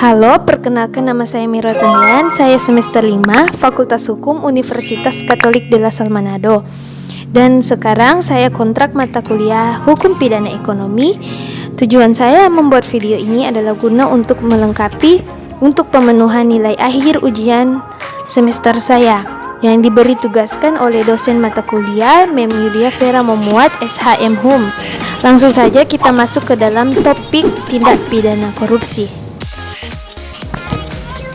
Halo, perkenalkan nama saya Miro Tanian. Saya semester 5, Fakultas Hukum Universitas Katolik de la Salle Manado. Dan sekarang saya kontrak mata kuliah Hukum Pidana Ekonomi. Tujuan saya membuat video ini adalah guna untuk melengkapi untuk pemenuhan nilai akhir ujian semester saya yang diberi tugaskan oleh dosen mata kuliah Mem Yulia Vera Memuat SHM HUM. Langsung saja kita masuk ke dalam topik tindak pidana korupsi.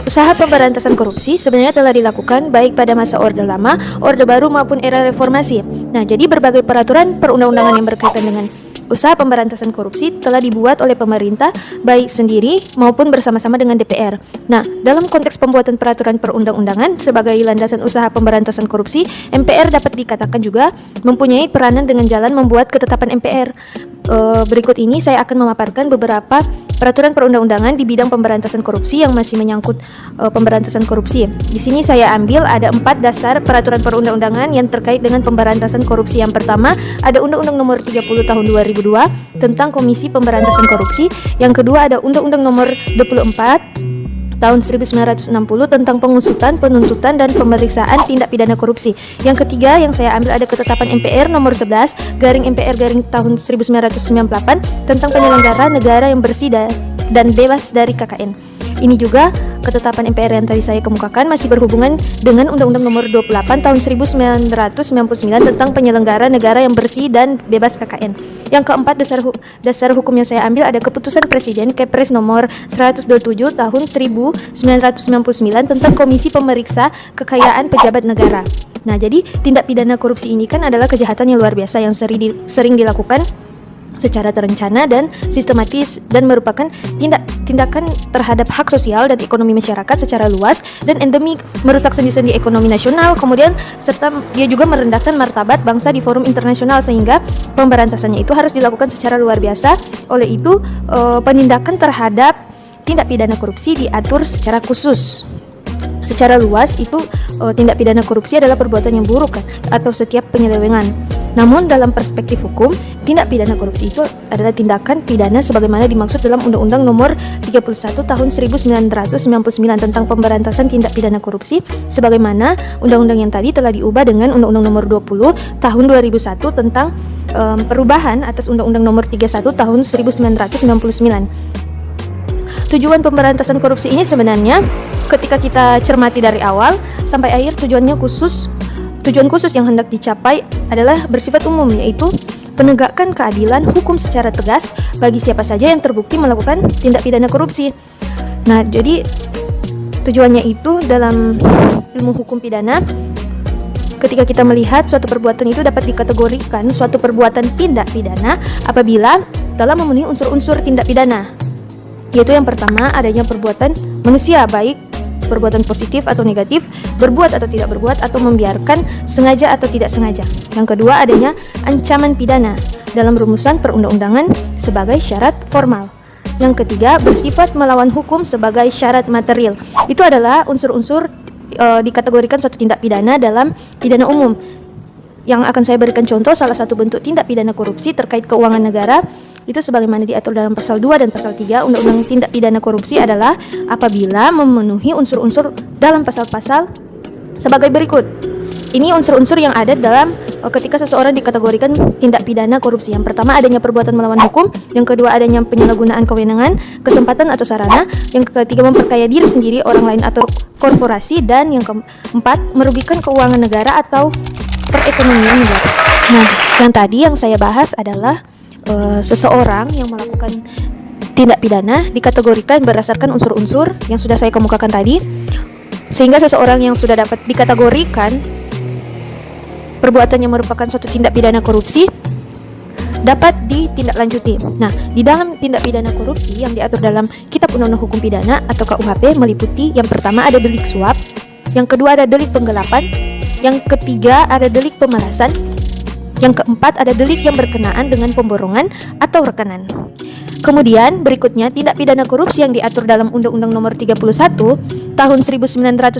Usaha pemberantasan korupsi sebenarnya telah dilakukan baik pada masa Orde Lama, Orde Baru maupun era reformasi. Nah, jadi berbagai peraturan perundang-undangan yang berkaitan dengan usaha pemberantasan korupsi telah dibuat oleh pemerintah baik sendiri maupun bersama-sama dengan DPR. Nah, dalam konteks pembuatan peraturan perundang-undangan sebagai landasan usaha pemberantasan korupsi, MPR dapat dikatakan juga mempunyai peranan dengan jalan membuat ketetapan MPR. Berikut ini saya akan memaparkan beberapa peraturan perundang-undangan di bidang pemberantasan korupsi yang masih menyangkut pemberantasan korupsi. Di sini saya ambil ada 4 dasar peraturan perundang-undangan yang terkait dengan pemberantasan korupsi. Yang pertama, ada Undang-Undang Nomor 30 Tahun 2002 tentang Komisi Pemberantasan Korupsi. Yang kedua, ada Undang-Undang Nomor 24 Tahun 1960 tentang pengusutan, penuntutan, dan pemeriksaan tindak pidana korupsi. Yang ketiga yang saya ambil ada ketetapan MPR nomor 11 garing MPR garing tahun 1998 tentang penyelenggara negara yang bersih dan bebas dari KKN. Ini juga ketetapan MPR yang tadi saya kemukakan masih berhubungan dengan Undang-Undang Nomor 28 Tahun 1999 tentang penyelenggara negara yang bersih dan bebas KKN. Yang keempat, dasar hukum yang saya ambil ada Keputusan Presiden Kepres Nomor 127 Tahun 1999 tentang Komisi Pemeriksa Kekayaan Pejabat Negara. Nah, jadi tindak pidana korupsi ini kan adalah kejahatan yang luar biasa yang sering dilakukan secara terencana dan sistematis dan merupakan tindakan terhadap hak sosial dan ekonomi masyarakat secara luas dan endemik, merusak sendi-sendi ekonomi nasional, kemudian serta dia juga merendahkan martabat bangsa di forum internasional sehingga pemberantasannya itu harus dilakukan secara luar biasa. Oleh itu, penindakan terhadap tindak pidana korupsi diatur secara khusus. Secara luas itu tindak pidana korupsi adalah perbuatan yang buruk atau setiap penyelewengan. Namun dalam perspektif hukum, tindak pidana korupsi itu adalah tindakan pidana sebagaimana dimaksud dalam Undang-Undang Nomor 31 Tahun 1999 tentang pemberantasan tindak pidana korupsi, sebagaimana undang-undang yang tadi telah diubah dengan Undang-Undang Nomor 20 Tahun 2001 tentang perubahan atas Undang-Undang Nomor 31 Tahun 1999. Tujuan pemberantasan korupsi ini sebenarnya ketika kita cermati dari awal sampai akhir tujuan khusus yang hendak dicapai adalah bersifat umum, yaitu penegakkan keadilan hukum secara tegas bagi siapa saja yang terbukti melakukan tindak pidana korupsi. Nah, jadi tujuannya itu dalam ilmu hukum pidana, ketika kita melihat suatu perbuatan itu dapat dikategorikan suatu perbuatan tindak pidana apabila telah memenuhi unsur-unsur tindak pidana, yaitu yang pertama adanya perbuatan manusia, baik perbuatan positif atau negatif, berbuat atau tidak berbuat, atau membiarkan, sengaja atau tidak sengaja. Yang kedua adanya ancaman pidana dalam rumusan perundang-undangan sebagai syarat formal. Yang ketiga bersifat melawan hukum sebagai syarat material. Itu adalah unsur-unsur dikategorikan suatu tindak pidana dalam pidana umum. Yang akan saya berikan contoh salah satu bentuk tindak pidana korupsi terkait keuangan negara itu sebagaimana diatur dalam pasal 2 dan pasal 3 Undang-Undang Tindak Pidana Korupsi adalah apabila memenuhi unsur-unsur dalam pasal-pasal sebagai berikut. Ini unsur-unsur yang ada dalam ketika seseorang dikategorikan tindak pidana korupsi. Yang pertama adanya perbuatan melawan hukum, yang kedua adanya penyalahgunaan kewenangan, kesempatan atau sarana, yang ketiga memperkaya diri sendiri, orang lain atau korporasi, dan yang keempat merugikan keuangan negara atau perekonomian negara. Nah, yang tadi yang saya bahas adalah seseorang yang melakukan tindak pidana dikategorikan berdasarkan unsur-unsur yang sudah saya kemukakan tadi, sehingga seseorang yang sudah dapat dikategorikan perbuatan yang merupakan suatu tindak pidana korupsi dapat ditindaklanjuti. Nah, di dalam tindak pidana korupsi yang diatur dalam Kitab Undang-Undang Hukum Pidana atau KUHP meliputi yang pertama ada delik suap, yang kedua ada delik penggelapan, yang ketiga ada delik pemerasan, yang keempat ada delik yang berkenaan dengan pemborongan atau rekanan. Kemudian berikutnya tindak pidana korupsi yang diatur dalam Undang-Undang Nomor 31 Tahun 1999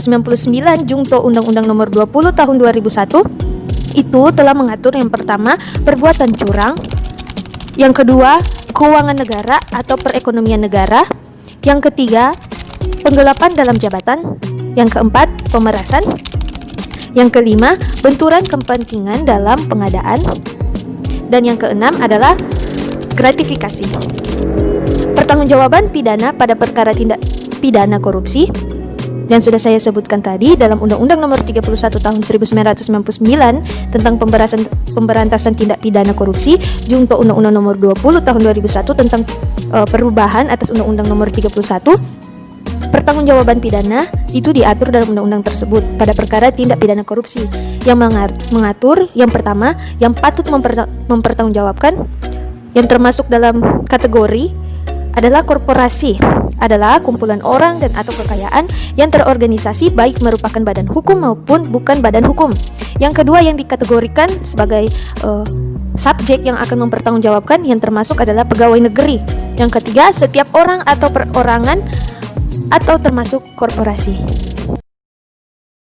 Jungto Undang-Undang Nomor 20 Tahun 2001 itu telah mengatur yang pertama perbuatan curang, yang kedua keuangan negara atau perekonomian negara, yang ketiga penggelapan dalam jabatan. Yang keempat, pemerasan. Yang kelima, benturan kepentingan dalam pengadaan. Dan yang keenam adalah gratifikasi. Pertanggungjawaban pidana pada perkara tindak pidana korupsi yang sudah saya sebutkan tadi dalam Undang-Undang Nomor 31 Tahun 1999 tentang pemberantasan tindak pidana korupsi, junto Undang-Undang Nomor 20 Tahun 2001 tentang perubahan atas Undang-Undang Nomor 31. Pertanggungjawaban pidana itu diatur dalam undang-undang tersebut pada perkara tindak pidana korupsi yang mengatur yang pertama, yang patut mempertanggungjawabkan yang termasuk dalam kategori adalah korporasi, adalah kumpulan orang dan atau kekayaan yang terorganisasi baik merupakan badan hukum maupun bukan badan hukum. Yang kedua yang dikategorikan sebagai subjek yang akan mempertanggungjawabkan yang termasuk adalah pegawai negeri. Yang ketiga, setiap orang atau perorangan atau termasuk korporasi.